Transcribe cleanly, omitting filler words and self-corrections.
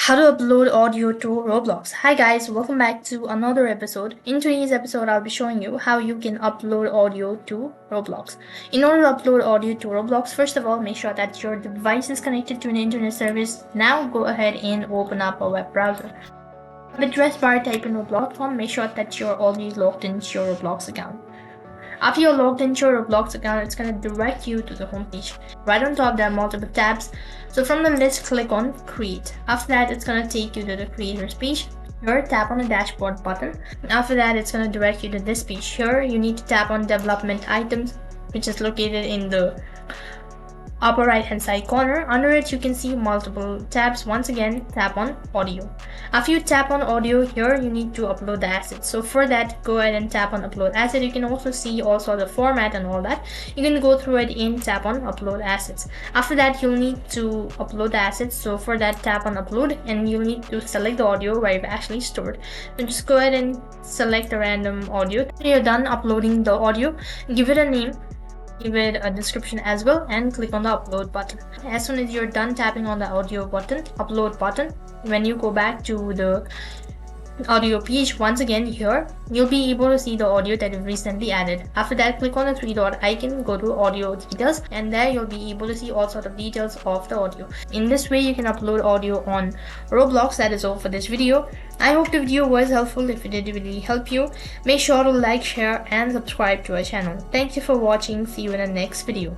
How to upload audio to Roblox. Hi guys, welcome back to another episode. In today's episode, I'll be showing you how you can upload audio to Roblox. In order to upload audio to Roblox, first of all, make sure that your device is connected to an internet service. Now go ahead and open up a web browser. On the address bar, type in roblox.com. Make sure that you're already logged into your Roblox account. After you're logged into your Roblox account, it's going to direct you to the homepage. Right on top, there are multiple tabs. So from the list, click on Create. After that, it's going to take you to the Creators page. Here, tap on the Dashboard button. After that, it's going to direct you to this page. Here, you need to tap on Development Items, which is located in the upper right hand side corner. Under it, you can see multiple tabs. Once again, tap on Audio. After you tap on Audio, here you need to upload the assets. So for that, go ahead and tap on Upload Asset. You can also see the format and all that. You can go through it and tap on Upload Assets. After that, you'll need to upload the assets. So for that, tap on Upload and you'll need to select the audio where you've actually stored. So just go ahead and select a random audio. When you're done uploading the audio, give it a name, give it a description as well, and click on the upload button. As soon as you're done tapping on the audio button, upload button, when you go back to the audio page, once again here you'll be able to see the audio that you've recently added. After that, click on the three dot icon, go to audio details, and there you'll be able to see all sort of details of the audio. In this way, you can upload audio on Roblox. That is all for this video. I hope the video was helpful. If it did really help you, make sure to like, share and subscribe to our channel. Thank you for watching. See you in the next video.